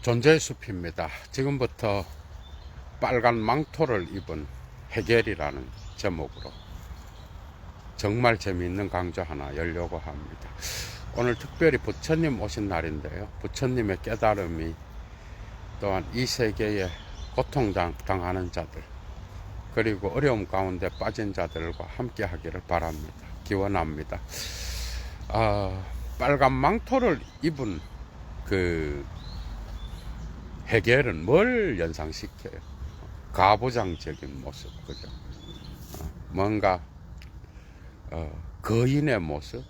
존재의 숲입니다. 지금부터 빨간 망토를 입은 해겔이라는 제목으로 정말 재미있는 강좌 하나 열려고 합니다. 오늘 특별히 부처님 오신 날인데요. 부처님의 깨달음이 또한 이 세계에 고통당하는 자들 그리고 어려움 가운데 빠진 자들과 함께 하기를 바랍니다. 기원합니다. 빨간 망토를 입은 그 해겔은 뭘 연상시켜요? 가부장적인 모습, 그죠? 뭔가 거인의 모습,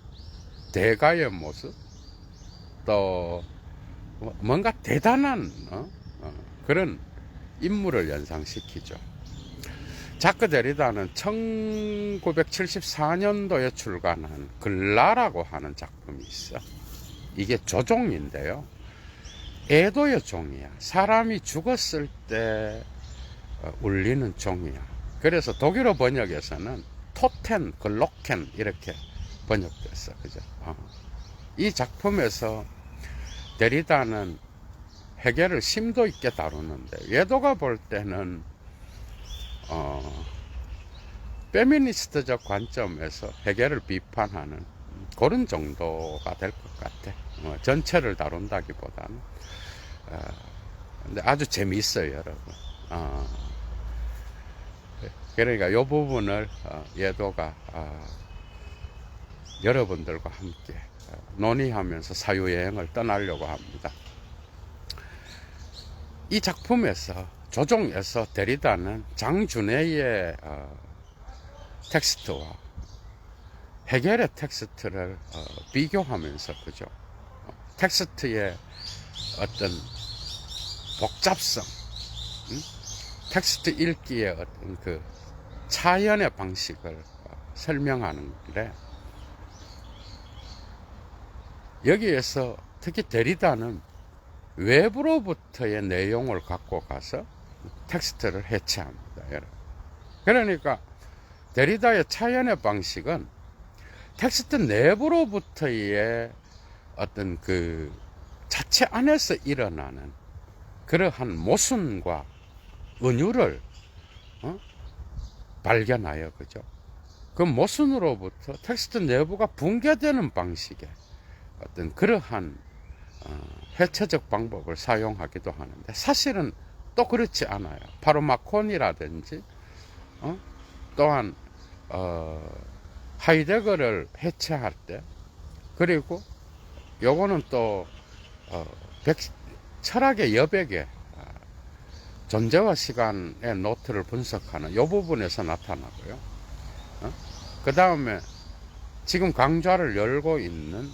대가의 모습, 또 뭔가 대단한 그런 인물을 연상시키죠. 자크 데리다는 1974년도에 출간한 글라라고 하는 작품이 있어. 이게 조종인데요. 애도의 종이야. 사람이 죽었을 때 울리는 종이야. 그래서 독일어 번역에서는 토텐, 글로켄 이렇게 번역됐어. 그죠? 이 작품에서 데리다는 해겔을 심도 있게 다루는데 예도가 볼 때는 페미니스트적 관점에서 해겔을 비판하는 그런 정도가 될 것 같아. 전체를 다룬다기보다는 근데 아주 재미있어요, 여러분. 그러니까 이 부분을 예도가 여러분들과 함께 논의하면서 사유여행을 떠나려고 합니다. 이 작품에서 조종에서 데리다는 장준혜의 텍스트와 해겔의 텍스트를 비교하면서, 그죠? 텍스트의 어떤 복잡성, 텍스트 읽기의 어떤 그 차연의 방식을 설명하는데, 여기에서 특히 데리다는 외부로부터의 내용을 갖고 가서 텍스트를 해체합니다, 여러분. 그러니까 데리다의 차연의 방식은 텍스트 내부로부터의 어떤 그 자체 안에서 일어나는 그러한 모순과 은유를 발견하여, 그죠? 그 모순으로부터 텍스트 내부가 붕괴되는 방식의 어떤 그러한 해체적 방법을 사용하기도 하는데, 사실은 또 그렇지 않아요. 파르마콘이라든지 또한 하이데거를 해체할 때, 그리고 요거는 또 철학의 여백의 존재와 시간의 노트를 분석하는 이 부분에서 나타나고요. 그 다음에 지금 강좌를 열고 있는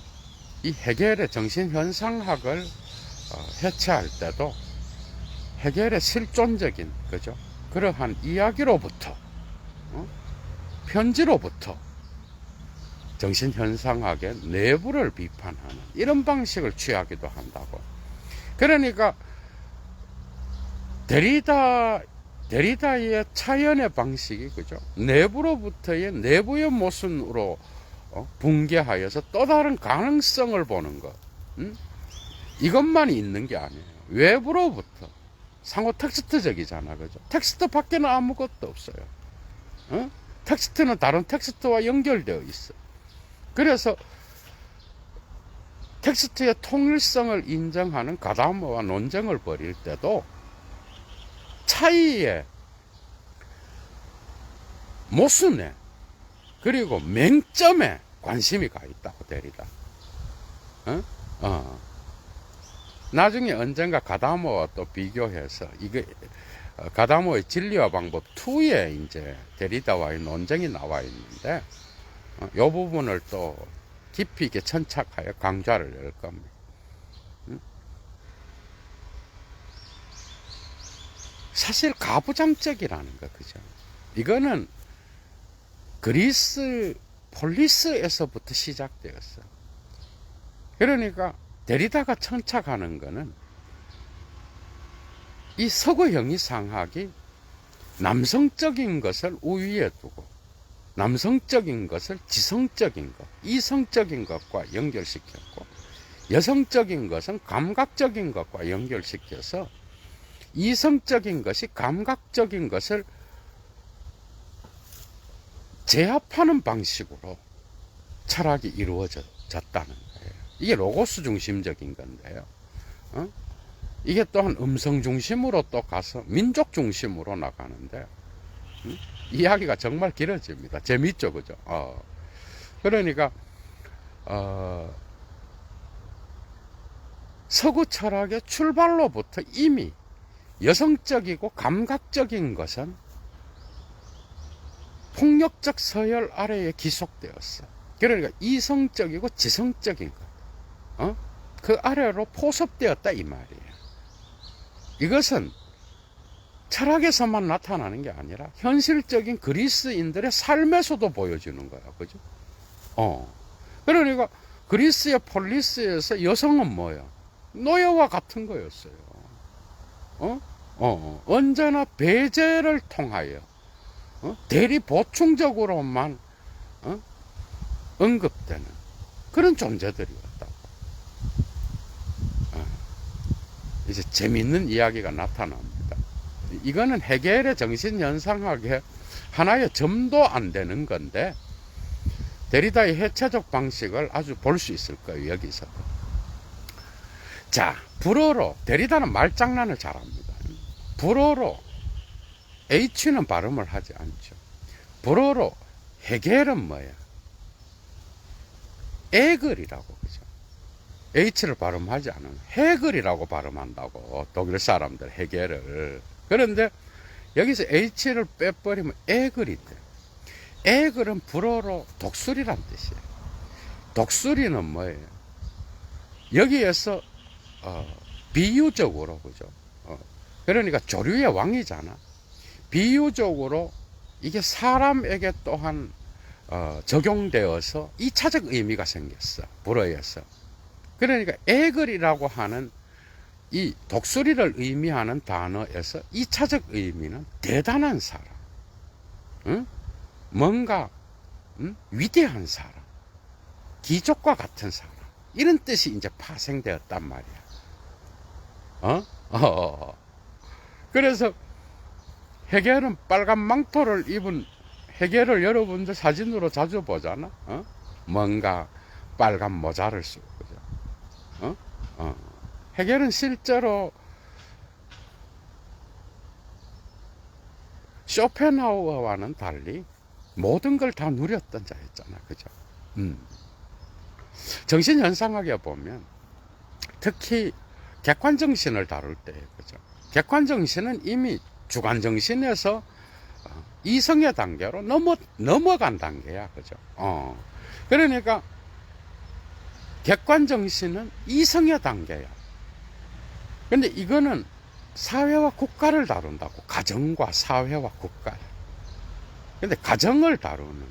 이 해겔의 정신현상학을 해체할 때도 해겔의 실존적인, 그죠? 그러한 이야기로부터 편지로부터 정신현상학의 내부를 비판하는 이런 방식을 취하기도 한다고. 그러니까 데리다의 차연의 방식이, 그죠? 내부로부터의 내부의 모순으로 붕괴하여서 또 다른 가능성을 보는 것. 이것만 있는 게 아니에요. 외부로부터 상호 텍스트적이잖아, 그죠? 텍스트 밖에는 아무것도 없어요. 텍스트는 다른 텍스트와 연결되어 있어. 그래서 텍스트의 통일성을 인정하는 가다모와 논쟁을 벌일 때도 차이의 모순에 그리고 맹점에 관심이 가 있다고, 데리다. 나중에 언젠가 가다모와 또 비교해서 이게 가다모의 진리와 방법 2에 이제 데리다와의 논쟁이 나와 있는데, 이 부분을 또 깊이 있게 천착하여 강좌를 열 겁니다. 사실 가부장적이라는 거, 그죠? 이거는 그리스 폴리스에서부터 시작되었어. 그러니까 데리다가 천착하는 거는 이 서구 형이상학이 남성적인 것을 우위에 두고 남성적인 것을 지성적인 것, 이성적인 것과 연결시켰고, 여성적인 것은 감각적인 것과 연결시켜서 이성적인 것이 감각적인 것을 제압하는 방식으로 철학이 이루어졌다는 거예요. 이게 로고스 중심적인 건데요. 이게 또한 음성 중심으로 또 가서 민족 중심으로 나가는데, 이야기가 정말 길어집니다. 재밌죠, 그죠? 그러니까, 서구 철학의 출발로부터 이미 여성적이고 감각적인 것은 폭력적 서열 아래에 기속되었어. 그러니까 이성적이고 지성적인 것, 그 아래로 포섭되었다 이 말이에요. 이것은 철학에서만 나타나는 게 아니라 현실적인 그리스인들의 삶에서도 보여지는 거야, 그죠? 그러니까 그리스의 폴리스에서 여성은 뭐야? 노예와 같은 거였어요. 언제나 배제를 통하여 대리 보충적으로만 언급되는 그런 존재들이었다고. 이제 재밌는 이야기가 나타납니다. 이거는 헤겔의 정신현상학의 하나의 점도 안 되는 건데, 데리다의 해체적 방식을 아주 볼 수 있을 거예요, 여기서도. 자, 불어로, 데리다는 말장난을 잘합니다. 불어로, H는 발음을 하지 않죠. 불어로, 헤겔은 뭐야? 에글이라고, 그죠? H를 발음하지 않으면 헤글이라고 발음한다고, 독일 사람들, 헤겔을. 그런데 여기서 H를 빼버리면 에글이 돼. 에글은 불어로 독수리란 뜻이에요. 독수리는 뭐예요? 여기에서 비유적으로, 그죠? 그러니까 조류의 왕이잖아. 비유적으로 이게 사람에게 또한 적용되어서 2차적 의미가 생겼어, 불어에서. 그러니까 에글이라고 하는 이 독수리를 의미하는 단어에서 2차적 의미는 대단한 사람, 뭔가 위대한 사람, 기적과 같은 사람, 이런 뜻이 이제 파생되었단 말이야. 그래서 헤겔은 빨간 망토를 입은 헤겔을 여러분들 사진으로 자주 보잖아. 뭔가 빨간 모자를 쓰고, 그죠? 헤겔은 실제로 쇼펜하우어와는 달리 모든 걸 다 누렸던 자였잖아, 그죠? 정신현상학에 보면 특히 객관정신을 다룰 때, 그죠? 객관정신은 이미 주관정신에서 이성의 단계로 넘어간 단계야, 그죠? 그러니까 객관정신은 이성의 단계야. 근데 이거는 사회와 국가를 다룬다고. 가정과 사회와 국가. 근데 가정을 다루는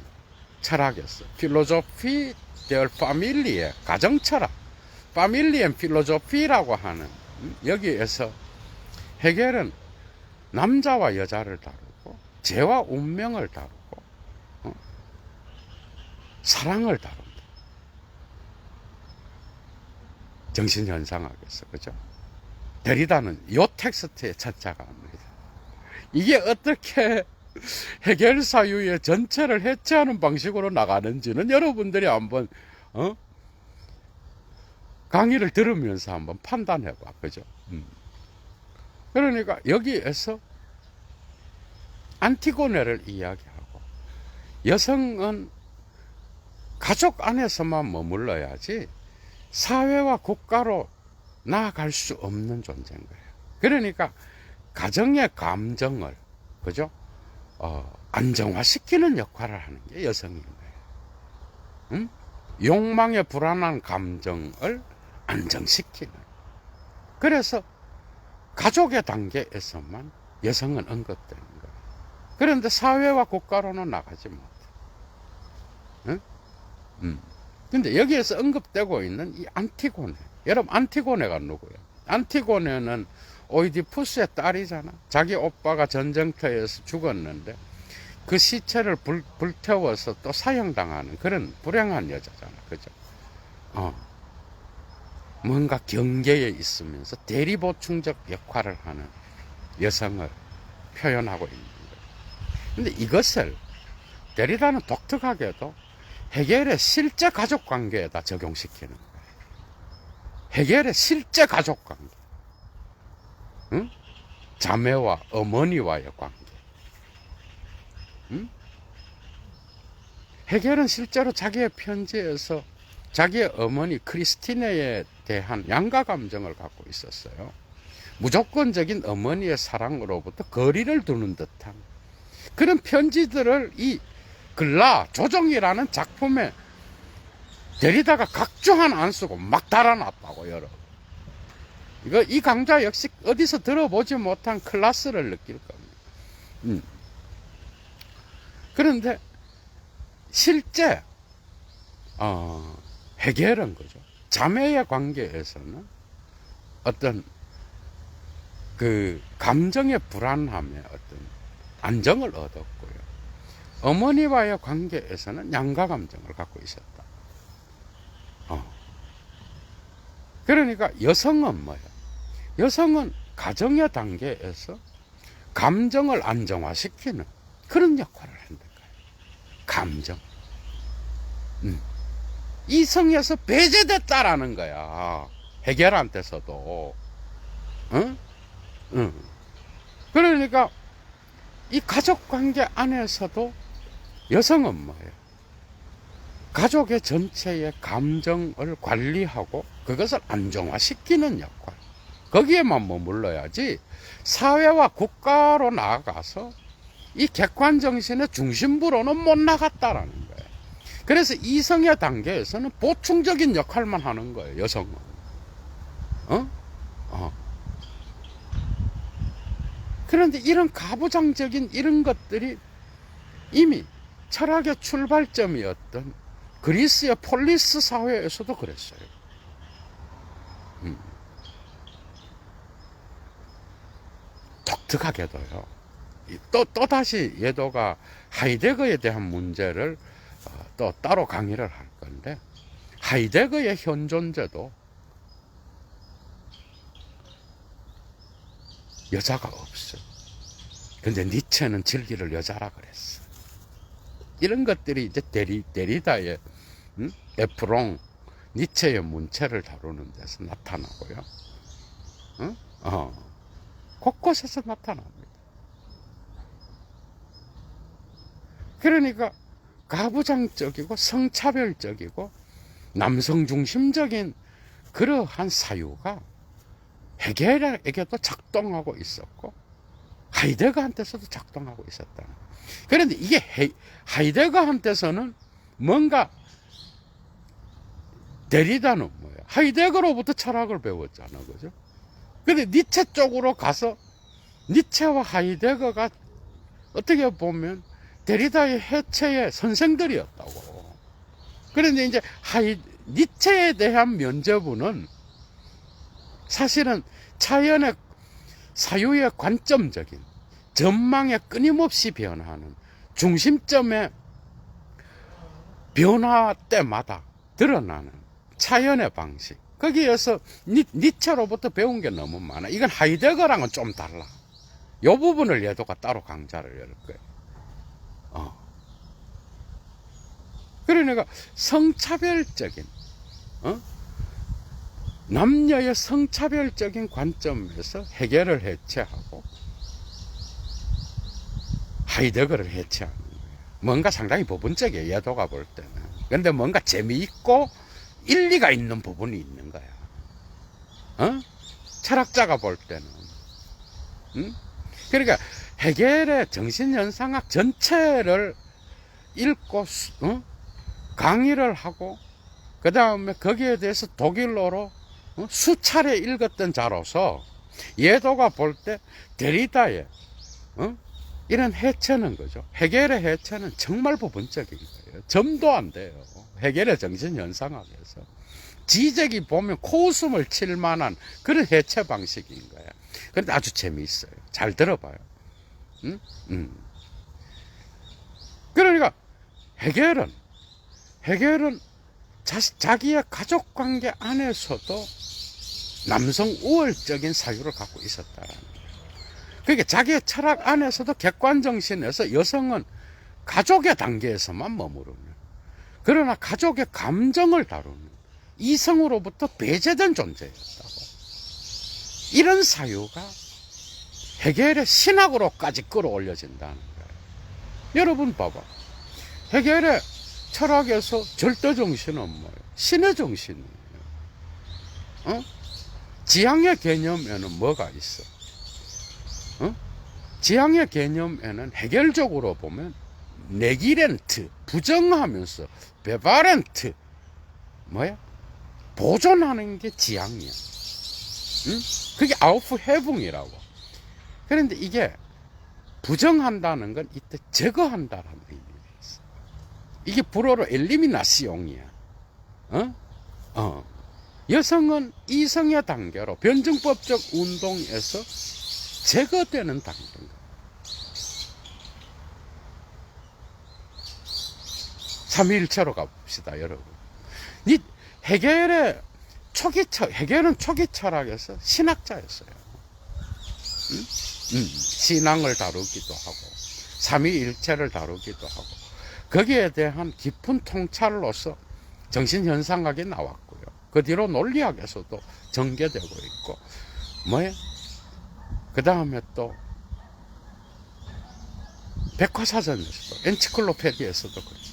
철학이었어. 필로소피 델 파밀리에, 가정 철학, 파밀리엔 필로소피라고 하는, 여기에서 헤겔은 남자와 여자를 다루고 죄와 운명을 다루고 사랑을 다룬다. 정신현상학에서, 그죠? 데리다는 요 텍스트의 첫자가 합니다. 이게 어떻게 헤겔 사유의 전체를 해체하는 방식으로 나가는지는 여러분들이 한번 강의를 들으면서 한번 판단해봐, 그죠? 그러니까 여기에서 안티고네를 이야기하고, 여성은 가족 안에서만 머물러야지 사회와 국가로 나아갈 수 없는 존재인 거예요. 그러니까 가정의 감정을, 그죠? 안정화시키는 역할을 하는 게 여성인 거예요. 욕망의 불안한 감정을 안정시키는. 그래서 가족의 단계에서만 여성은 언급되는 거예요. 그런데 사회와 국가로는 나가지 못해. 근데 여기에서 언급되고 있는 이 안티고네. 여러분, 안티고네가 누구예요? 안티고네는 오이디푸스의 딸이잖아. 자기 오빠가 전쟁터에서 죽었는데 그 시체를 불태워서 또 사형당하는 그런 불행한 여자잖아, 그죠? 뭔가 경계에 있으면서 대리보충적 역할을 하는 여성을 표현하고 있는 거예요. 근데 이것을 데리다는 독특하게도 헤겔의 실제 가족 관계에다 적용시키는 거예요. 헤겔의 실제 가족 관계. 응? 자매와 어머니와의 관계. 응? 헤겔은 실제로 자기의 편지에서 자기의 어머니 크리스티네에 대한 양가 감정을 갖고 있었어요. 무조건적인 어머니의 사랑으로부터 거리를 두는 듯한 그런 편지들을 이 글라 조정이라는 작품에 데리다가 각종 안 쓰고 막 달아놨다고. 여러분, 이 강좌 역시 어디서 들어보지 못한 클래스를 느낄 겁니다. 그런데 실제 헤겔은 그죠, 자매의 관계에서는 어떤 그 감정의 불안함에 어떤 안정을 얻었고요, 어머니와의 관계에서는 양가 감정을 갖고 있었다. 그러니까 여성은 뭐예요? 여성은 가정의 단계에서 감정을 안정화시키는 그런 역할을 한다. 감정. 이성에서 배제됐다라는 거야. 헤겔한테서도. 응? 그러니까 이 가족 관계 안에서도 여성은 뭐예요? 가족의 전체의 감정을 관리하고 그것을 안정화시키는 역할. 거기에만 머물러야지 사회와 국가로 나아가서 이 객관정신의 중심부로는 못 나갔다라는 거예요. 그래서 이성의 단계에서는 보충적인 역할만 하는 거예요, 여성은. 그런데 이런 가부장적인 이런 것들이 이미 철학의 출발점이었던 그리스의 폴리스 사회에서도 그랬어요. 독특하게도요. 또다시 예도가 하이데거에 대한 문제를 또 따로 강의를 할 건데, 하이데거의 현존제도 여자가 없어요. 근데 니체는 즐기를 여자라 그랬어. 이런 것들이 이제 데리다의 에프롱, 니체의 문체를 다루는 데서 나타나고요. 곳곳에서 나타납니다. 그러니까 가부장적이고 성차별적이고 남성 중심적인 그러한 사유가 헤겔에게도 작동하고 있었고 하이데거한테서도 작동하고 있었다. 그런데 이게 하이데거한테서는 뭔가, 데리다는 뭐예요? 하이데거로부터 철학을 배웠잖아, 그죠? 근데 니체 쪽으로 가서 니체와 하이데거가 어떻게 보면 데리다의 해체의 선생들이었다고. 그런데 이제 니체에 대한 면죄부는 사실은 자연의 사유의 관점적인 전망에 끊임없이 변화하는 중심점의 변화 때마다 드러나는 자연의 방식, 거기에서 니체로부터 배운 게 너무 많아. 이건 하이데거랑은 좀 달라. 이 부분을 예도가 따로 강좌를 열 거예요. 그러니까 성차별적인, 남녀의 성차별적인 관점에서 헤겔을 해체하고 하이데거를 해체하는 거예요. 뭔가 상당히 부분적이에요, 예도가 볼 때는. 근데 뭔가 재미있고 일리가 있는 부분이 있는 거야. 철학자가 볼 때는. 그러니까 헤겔의 정신현상학 전체를 읽고 강의를 하고 그 다음에 거기에 대해서 독일어로 수차례 읽었던 자로서 예도가 볼 때 데리다의 이런 해체는 거죠. 헤겔의 해체는 정말 부분적인 거예요. 점도 안 돼요. 헤겔의 정신현상학에서 지적이 보면 코웃음을 칠 만한 그런 해체 방식인 거야. 그런데 아주 재미있어요. 잘 들어봐요. 그러니까 헤겔은 자기의 가족 관계 안에서도 남성 우월적인 사유를 갖고 있었다라는 거예요. 그러니까 자기의 철학 안에서도 객관 정신에서 여성은 가족의 단계에서만 머무르는, 그러나 가족의 감정을 다루는 이성으로부터 배제된 존재였다고. 이런 사유가 헤겔의 신학으로까지 끌어올려진다는 거예요. 여러분 봐봐. 헤겔의 철학에서 절대 정신은 뭐예요? 신의 정신이에요. 지향의 개념에는 뭐가 있어? 지향의 개념에는 헤겔적으로 보면 네기렌트, 부정하면서 베바렌트, 뭐야? 보존하는 게 지향이야. 그게 아우프헤붕이라고. 그런데 이게 부정한다는 건 이때 제거한다라는 의미가 있어. 이게 불어로 엘리미나시옹이야. 여성은 이성의 단계로 변증법적 운동에서 제거되는 단계인가. 삼위일체로 가봅시다, 여러분. 헤겔은 초기 철학에서 신학자였어요. 신앙을 다루기도 하고, 삼위일체를 다루기도 하고, 거기에 대한 깊은 통찰로서 정신현상학이 나왔고요. 그 뒤로 논리학에서도 전개되고 있고, 그 다음에 또 백과사전에서도, 엔치클로페디에서도 그래요.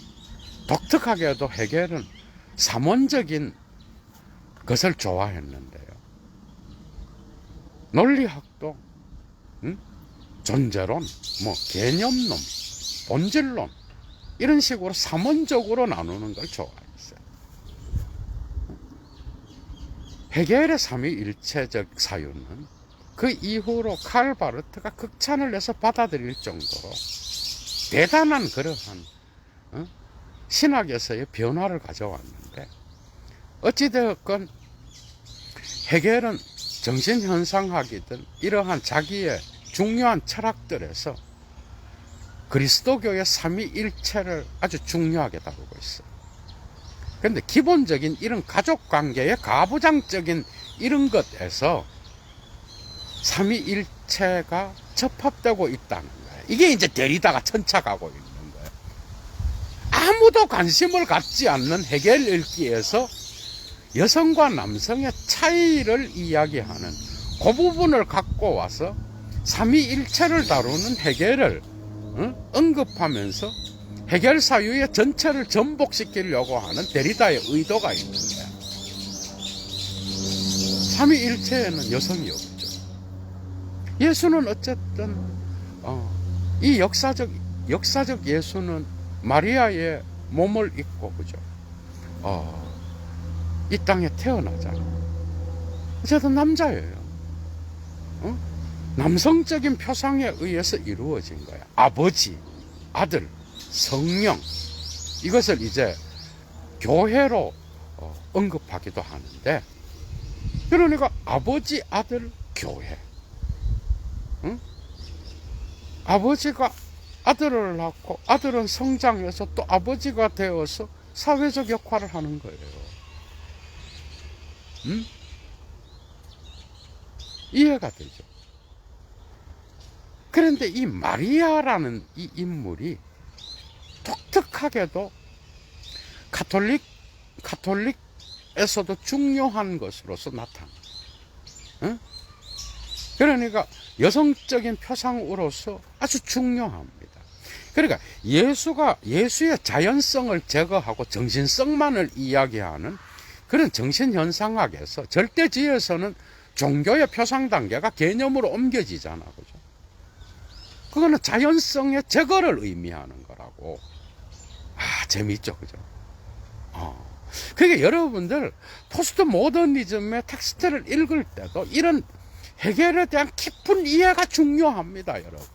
독특하게도 헤겔은 삼원적인 것을 좋아했는데요. 논리학도 존재론, 개념론, 본질론, 이런 식으로 삼원적으로 나누는 걸 좋아했어요. 헤겔의 삼위일체적 사유는 그 이후로 칼 바르트가 극찬을 내서 받아들일 정도로 대단한 그러한 신학에서의 변화를 가져왔는데, 어찌되었건 헤겔은 정신현상학이든 이러한 자기의 중요한 철학들에서 그리스도교의 삼위일체를 아주 중요하게 다루고 있어요. 그런데 기본적인 이런 가족관계의 가부장적인 이런 것에서 삼위일체가 접합되고 있다는 거예요. 이게 이제 데리다가 천착하고 있는 거예요. 아무도 관심을 갖지 않는 헤겔 읽기에서 여성과 남성의 차이를 이야기하는 그 부분을 갖고 와서 삼위일체를 다루는 헤겔을 언급하면서 헤겔 사유의 전체를 전복시키려고 하는 데리다의 의도가 있는 거야. 삼위일체에는 여성이 없죠. 예수는 어쨌든 이 역사적 예수는 마리아의 몸을 입고, 그죠? 이 땅에 태어나잖아. 어쨌든 남자예요. 남성적인 표상에 의해서 이루어진 거야. 아버지, 아들, 성령, 이것을 이제 교회로 언급하기도 하는데, 그러니까 아버지, 아들, 교회. 아버지가 아들을 낳고 아들은 성장해서 또 아버지가 되어서 사회적 역할을 하는 거예요. 이해가 되죠? 그런데 이 마리아라는 이 인물이 독특하게도 카톨릭에서도 중요한 것으로서 나타납니다. 그러니까 여성적인 표상으로서 아주 중요합니다. 그러니까 예수의 자연성을 제거하고 정신성만을 이야기하는 그런 정신현상학에서 절대지에서는 종교의 표상 단계가 개념으로 옮겨지잖아, 그죠? 그거는 자연성의 제거를 의미하는 거라고. 재미있죠, 그죠? 그러니까 여러분들 포스트 모더니즘의 텍스트를 읽을 때도 이런 헤겔에 대한 깊은 이해가 중요합니다, 여러분.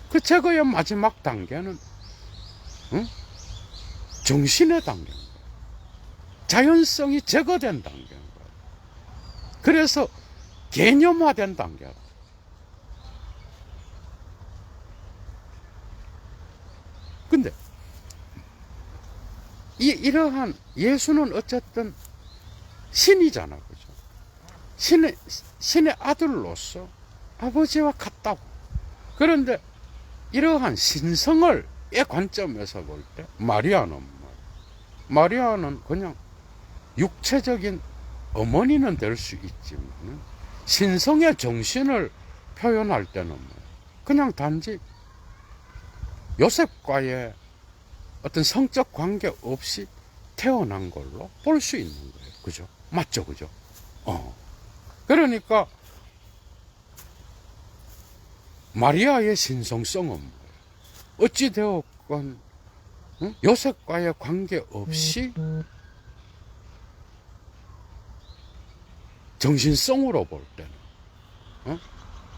그 제거의 마지막 단계는 정신의 단계인 거예요. 자연성이 제거된 단계인 거예요. 그래서 개념화된 단계라. 이러한 예수는 어쨌든 신이잖아, 그죠? 신의 아들로서 아버지와 같다고. 그런데 이러한 신성을 의 관점에서 볼 때 마리아는 그냥 육체적인 어머니는 될 수 있지만 신성의 정신을 표현할 때는 그냥 단지 요셉과의 어떤 성적 관계 없이 태어난 걸로 볼 수 있는 거예요. 그죠? 맞죠? 그죠? 그러니까 마리아의 신성성은 뭐예요? 어찌되었건 요셉과의 관계 없이 정신성으로 볼 때는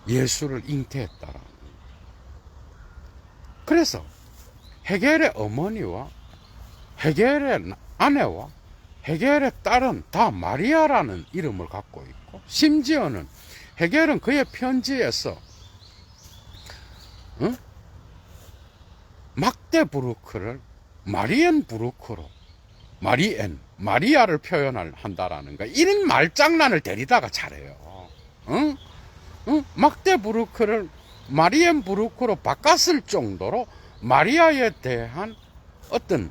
예수를 잉태했다라는 거예요. 그래서 헤겔의 어머니와 헤겔의 아내와 헤겔의 딸은 다 마리아라는 이름을 갖고 있고, 심지어는 헤겔은 그의 편지에서 막데부르크를 마리엔부르크로 마리아를 표현한다라는 거, 이런 말장난을 데리다가 잘해요. 막데부르크를 마리엔부르크로 바꿨을 정도로 마리아에 대한 어떤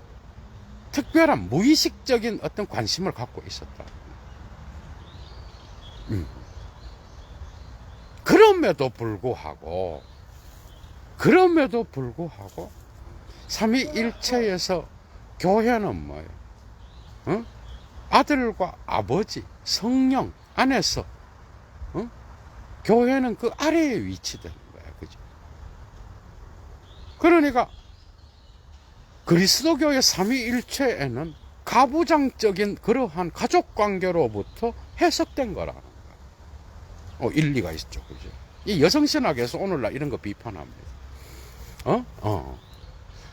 특별한 무의식적인 어떤 관심을 갖고 있었다. 그럼에도 불구하고 삼위일체에서 교회는 뭐예요? 아들과 아버지, 성령 안에서 교회는 그 아래에 위치되는 거야, 그죠? 그러니까 그리스도교의 삼위일체에는 가부장적인 그러한 가족관계로부터 해석된 거라는 거야. 일리가 있죠, 그죠? 이 여성신학에서 오늘날 이런 거 비판합니다.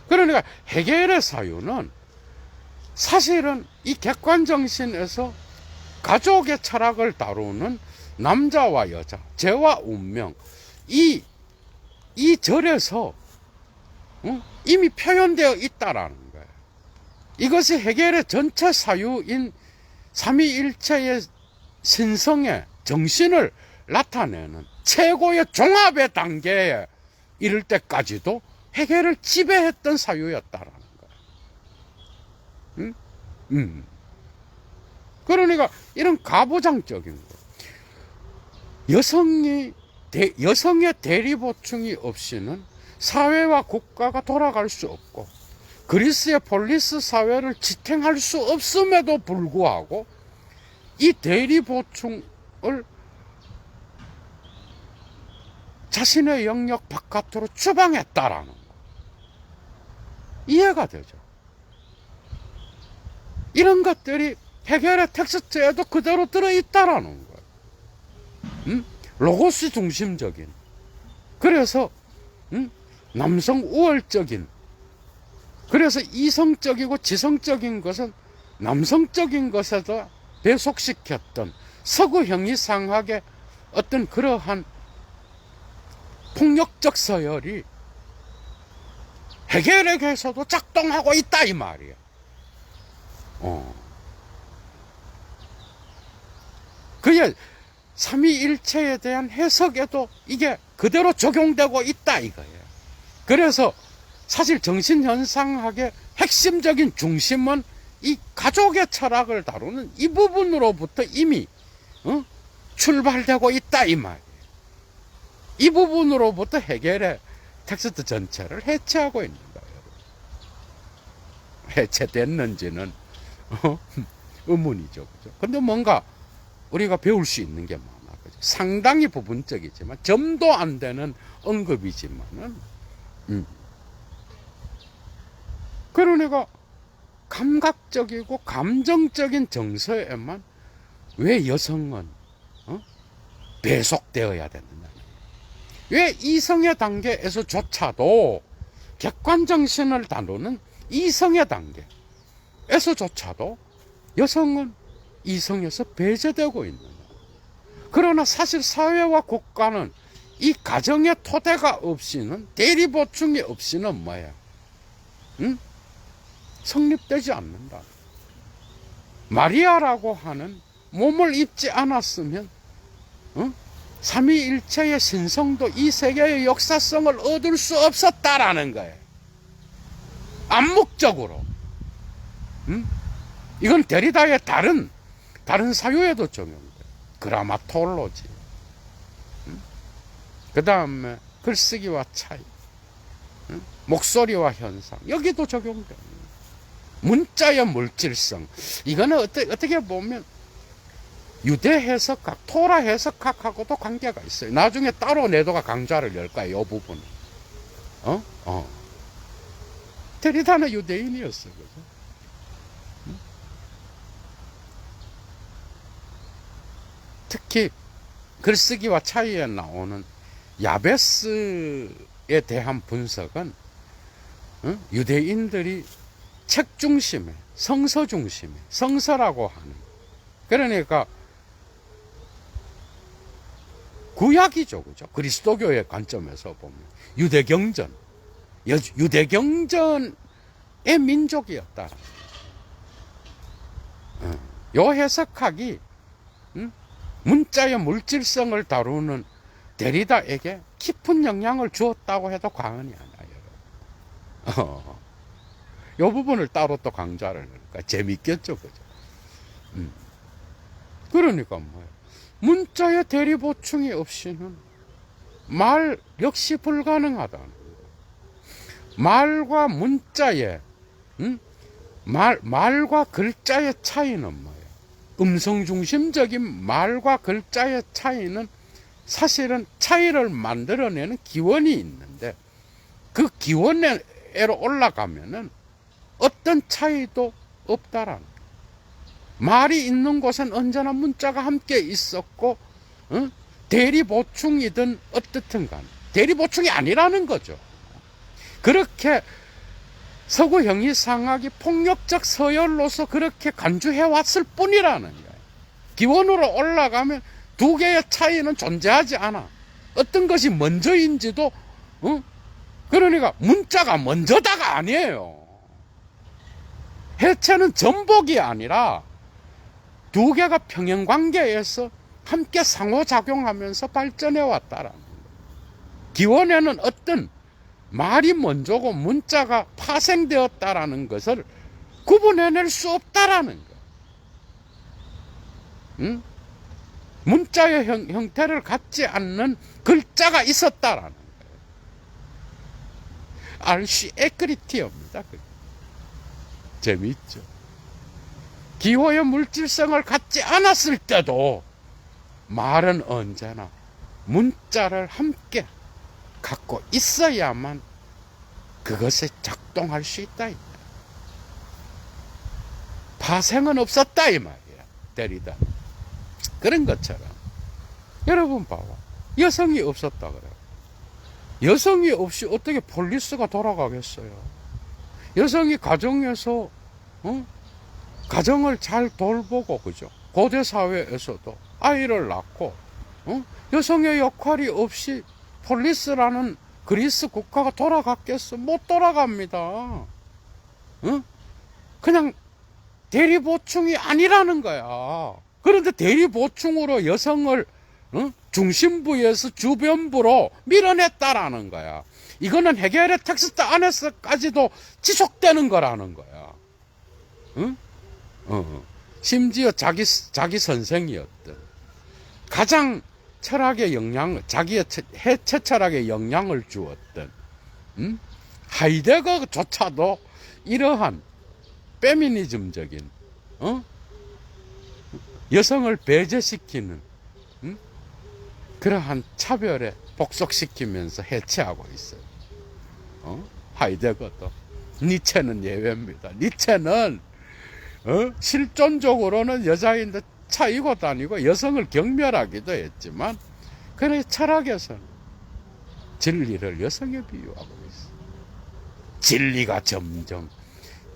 그러니까 헤겔의 사유는 사실은 이 객관정신에서 가족의 철학을 다루는 남자와 여자, 죄와 운명, 이 절에서 이미 표현되어 있다라는 거예요. 이것이 헤겔의 전체 사유인 삼위일체의 신성의 정신을 나타내는 최고의 종합의 단계에 이를 때까지도 헤겔을 지배했던 사유였다라는 거예요. 그러니까 이런 가부장적인 거, 여성의 대리보충이 없이는 사회와 국가가 돌아갈 수 없고, 그리스의 폴리스 사회를 지탱할 수 없음에도 불구하고 이 대리보충을 자신의 영역 바깥으로 추방했다라는 거, 이해가 되죠? 이런 것들이 헤겔의 텍스트에도 그대로 들어있다라는 거예요. 로고스 중심적인, 그래서 남성 우월적인, 그래서 이성적이고 지성적인 것은 남성적인 것에다 배속시켰던 서구 형이상학의 어떤 그러한 폭력적 서열이 헤겔에게서도 작동하고 있다, 이 말이야. 그의 삼위일체에 대한 해석에도 이게 그대로 적용되고 있다, 이거예요. 그래서 사실 정신현상학의 핵심적인 중심은 이 가족의 철학을 다루는 이 부분으로부터 이미 출발되고 있다, 이 말이에요. 이 부분으로부터 헤겔의 텍스트 전체를 해체하고 있는 거예요. 해체됐는지는 의문이죠, 그죠? 근데 뭔가 우리가 배울 수 있는 게 많아, 그죠? 상당히 부분적이지만, 점도 안 되는 언급이지만은, 그러니까 감각적이고 감정적인 정서에만 왜 여성은 배속되어야 되느냐? 왜 이성의 단계에서조차도 객관정신을 다루는 이성의 단계에서조차도 여성은 이성에서 배제되고 있느냐? 그러나 사실 사회와 국가는 이 가정의 토대가 없이는, 대리보충이 없이는 뭐야? 성립되지 않는다. 마리아라고 하는 몸을 입지 않았으면 삼위일체의 신성도 이 세계의 역사성을 얻을 수 없었다라는 거예요. 암묵적으로. 이건 데리다의 다른 사유에도 적용돼. 그라마톨로지. 그 다음에 글쓰기와 차이, 목소리와 현상, 여기도 적용돼. 문자의 물질성. 이거는 어떻게 보면 유대 해석학, 토라 해석학하고도 관계가 있어요. 나중에 따로 내도가 강좌를 열 거예요, 이 부분은. 데리다는 유대인이었어, 그죠? 특히 글쓰기와 차이에 나오는 야베스에 대한 분석은 유대인들이 책 중심에, 성서 중심에, 성서라고 하는, 그러니까 구약이죠, 그죠? 그리스도교의 관점에서 보면 유대경전의 민족이었다. 요 해석학이 문자의 물질성을 다루는 데리다에게 깊은 영향을 주었다고 해도 과언이 아니에요. 이 부분을 따로 또 강좌를 하니까 재밌겠죠, 그죠? 그러니까 뭐예요? 문자의 대리 보충이 없이는 말 역시 불가능하다는 거예요. 말과 문자의 말과 글자의 차이는 뭐예요? 음성 중심적인 말과 글자의 차이는 사실은 차이를 만들어내는 기원이 있는데, 그 기원으로 올라가면은 어떤 차이도 없다라는 거예요. 말이 있는 곳엔 언제나 문자가 함께 있었고, 대리 보충이든 어떻든 간 대리 보충이 아니라는 거죠. 그렇게 서구 형이상학이 폭력적 서열로서 그렇게 간주해 왔을 뿐이라는 거예요. 기원으로 올라가면 두 개의 차이는 존재하지 않아. 어떤 것이 먼저인지도, 그러니까 문자가 먼저다가 아니에요. 해체는 전복이 아니라 두 개가 평행관계에서 함께 상호작용하면서 발전해 왔다라는 거예요. 기원에는 어떤 말이 먼저고 문자가 파생되었다라는 것을 구분해낼 수 없다라는 거예요. 문자의 형태를 갖지 않는 글자가 있었다라는 거예요. 알시 에크리티어입니다. 재미있죠. 기호의 물질성을 갖지 않았을 때도 말은 언제나 문자를 함께 갖고 있어야만 그것에 작동할 수 있다. 파생은 없었다 이 말이야. 데리다. 그런 것처럼 여러분 봐봐. 여성이 없었다 그래요. 여성이 없이 어떻게 폴리스가 돌아가겠어요? 여성이 가정에서 가정을 잘 돌보고, 그죠? 고대 사회에서도 아이를 낳고, 여성의 역할이 없이 폴리스라는 그리스 국가가 돌아갔겠어? 못 돌아갑니다. 그냥 대리 보충이 아니라는 거야. 그런데 대리 보충으로 여성을 중심부에서 주변부로 밀어냈다라는 거야. 이거는 헤겔의 텍스트 안에서까지도 지속되는 거라는 거야. 심지어 자기 선생이었던, 가장 철학의 영향을, 자기의 해체 철학의 영향을 주었던 하이데거조차도 이러한 페미니즘적인 여성을 배제시키는 그러한 차별에 복속시키면서 해체하고 있어요. 하이데거도. 니체는 예외입니다. 니체는 실존적으로는 여자인데 차이고 다니고 여성을 경멸하기도 했지만, 그래 철학에서는 진리를 여성에 비유하고 있어. 진리가 점점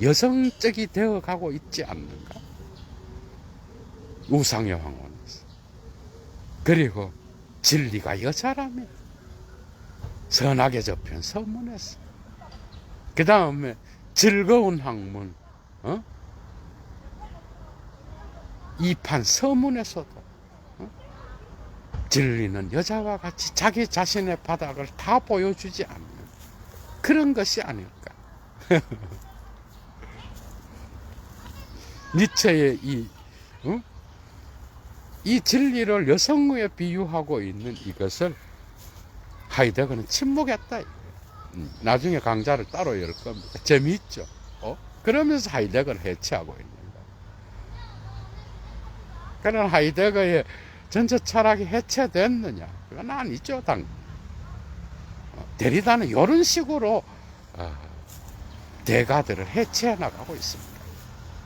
여성적이 되어가고 있지 않는가? 우상의 황혼에서. 그리고 진리가 여자라면 선악의 저편 서문에서. 그 다음에 즐거운 학문, 어? 이 판 서문에서도 진리는 여자와 같이 자기 자신의 바닥을 다 보여주지 않는 그런 것이 아닐까. 니체의 이 진리를 여성에 비유하고 있는 이것을 하이데거는 침묵했다. 나중에 강좌를 따로 열 겁니다. 재미있죠. 그러면서 하이데거를 해체하고 있는 거예요. 그런 하이데거의 전체 철학이 해체됐느냐? 그건 아니죠. 데리다는 이런 식으로 대가들을 해체해 나가고 있습니다.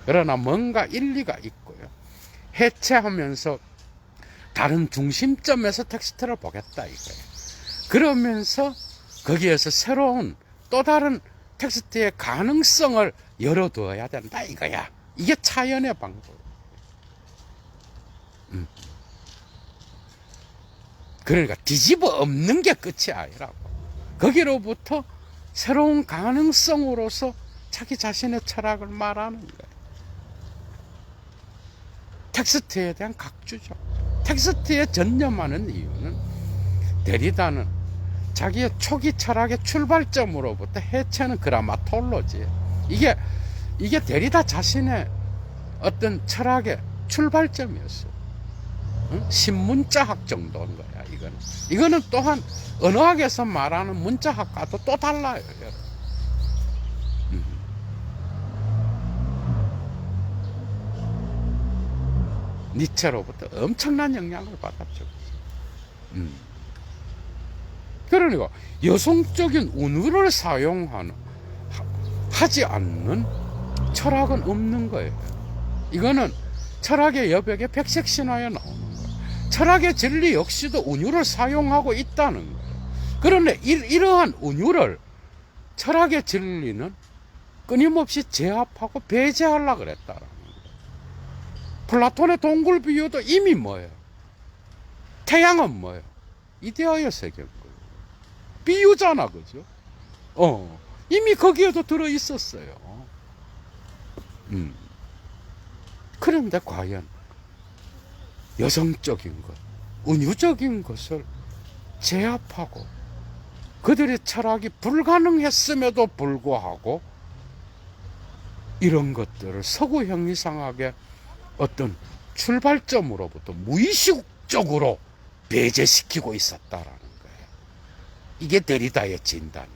그러나 뭔가 일리가 있고요. 해체하면서 다른 중심점에서 텍스트를 보겠다 이거예요. 그러면서 거기에서 새로운 또 다른 텍스트의 가능성을 열어두어야 된다 이거야. 이게 차연의 방법. 그러니까 뒤집어 엎는 게 끝이 아니라고. 거기로부터 새로운 가능성으로서 자기 자신의 철학을 말하는 거예요. 텍스트에 대한 각주죠. 텍스트에 전념하는 이유는 데리다는 자기의 초기 철학의 출발점으로부터 해체는 그라마톨로지. 이게 데리다 자신의 어떤 철학의 출발점이었어. 응? 신문자학 정도인 거야. 이거는 또한 언어학에서 말하는 문자학과도 또 달라요. 니체로부터 엄청난 영향을 받았죠. 그러니까 여성적인 운율을 하지 않는 철학은 없는 거예요. 이거는 철학의 여백의 백색신화에 나오는 거예요. 철학의 진리 역시도 운율을 사용하고 있다는 거예요. 그런데 이러한 운율을 철학의 진리는 끊임없이 제압하고 배제하려고 그랬다라는 거예요. 플라톤의 동굴 비유도 이미 뭐예요? 태양은 뭐예요? 이데아의 세계인 거예요. 비유잖아, 그죠? 이미 거기에도 들어 있었어요. 그런데 과연 여성적인 것, 은유적인 것을 제압하고 그들의 철학이 불가능했음에도 불구하고 이런 것들을 서구 형이상학의 어떤 출발점으로부터 무의식적으로 배제시키고 있었다라는 거예요. 이게 데리다의 진단.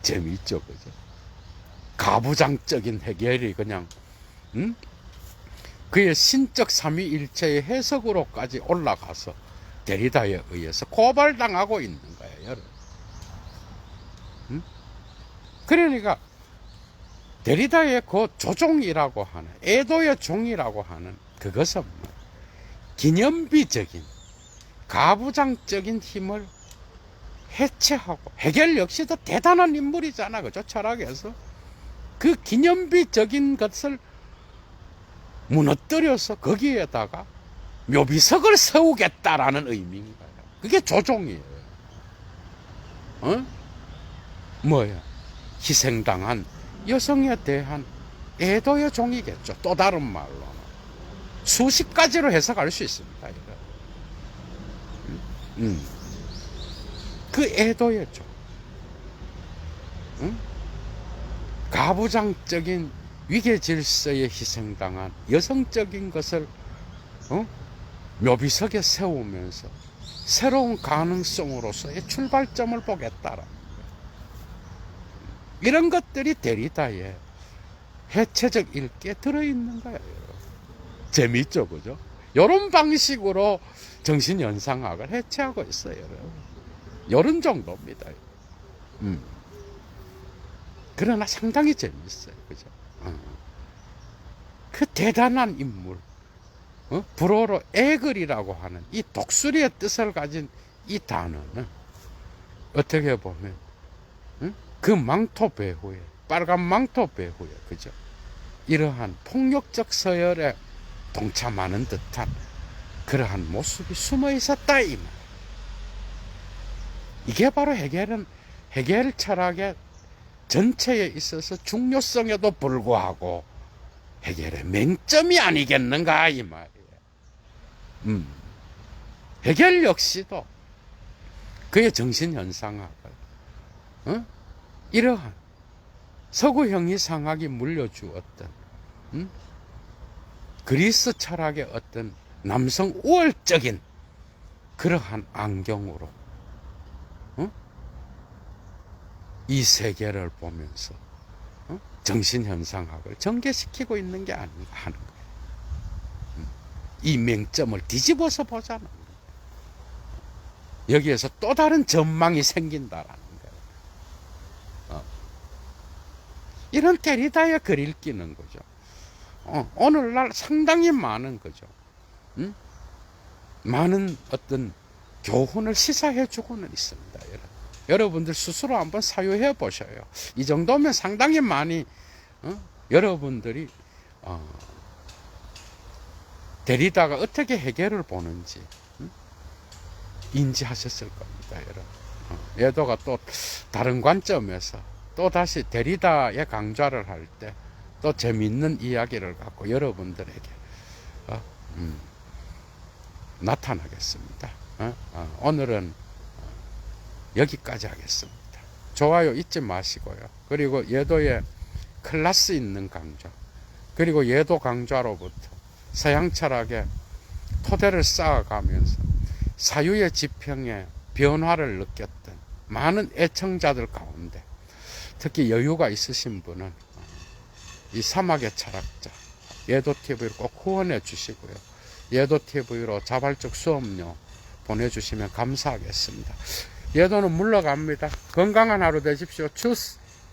재미있죠, 그죠? 가부장적인 해결이 그냥 그의 신적 삼위일체의 해석으로까지 올라가서 데리다에 의해서 고발당하고 있는 거예요, 여러분. 그러니까 데리다의 그 조종이라고 하는, 애도의 종이라고 하는 그것은 기념비적인 가부장적인 힘을 해체하고, 해겔 역시도 대단한 인물이잖아, 그죠? 철학에서 그 기념비적인 것을 무너뜨려서 거기에다가 묘비석을 세우겠다라는 의미인 거예요. 그게 조종이에요. 뭐야? 희생당한 여성에 대한 애도의 종이겠죠. 또 다른 말로는 수십 가지로 해석할 수 있습니다. 그 애도의 종. 가부장적인 위계 질서에 희생당한 여성적인 것을 묘비석에 세우면서 새로운 가능성으로서의 출발점을 보겠다라. 이런 것들이 데리다의 해체적 읽기에 들어있는 거예요. 재미있죠, 그죠? 이런 방식으로 정신연상학을 해체하고 있어요. 이런 정도입니다. 그러나 상당히 재미있어요, 그죠? 그 대단한 인물, 불어로 에글이라고 하는 이 독수리의 뜻을 가진 이 단어는 어떻게 보면 그 망토 배후에, 빨간 망토 배후에, 그죠? 이러한 폭력적 서열에 동참하는 듯한 그러한 모습이 숨어 있었다 이 말. 이게 바로 해겔 철학의 전체에 있어서 중요성에도 불구하고 해겔의 맹점이 아니겠는가 이 말이에요. 해겔 역시도 그의 정신현상학을 이러한 서구 형이상학이 물려주었던 그리스 철학의 어떤 남성 우월적인 그러한 안경으로 이 세계를 보면서 정신현상학을 전개시키고 있는 게 아닌가 하는 거예요. 이 맹점을 뒤집어서 보자는 거예요. 여기에서 또 다른 전망이 생긴다라는 거예요. 이런 데리다의 글 읽기는 거죠. 오늘날 상당히 많은 거죠. 많은 어떤 교훈을 시사해 주고는 있습니다. 여러분들 스스로 한번 사유해 보셔요. 이 정도면 상당히 많이 여러분들이 데리다가 어떻게 해결을 보는지 인지하셨을 겁니다. 여러분. 예도가 또 다른 관점에서 또 다시 데리다의 강좌를 할 때 또 재미있는 이야기를 갖고 여러분들에게 나타나겠습니다. 오늘은 여기까지 하겠습니다. 좋아요 잊지 마시고요. 그리고 예도의 클래스 있는 강좌, 그리고 예도 강좌로부터 서양 철학의 토대를 쌓아가면서 사유의 지평에 변화를 느꼈던 많은 애청자들 가운데 특히 여유가 있으신 분은 이 사막의 철학자 예도TV를 꼭 후원해 주시고요. 예도TV로 자발적 수업료 보내주시면 감사하겠습니다. 예도는 물러갑니다. 건강한 하루 되십시오. 추스.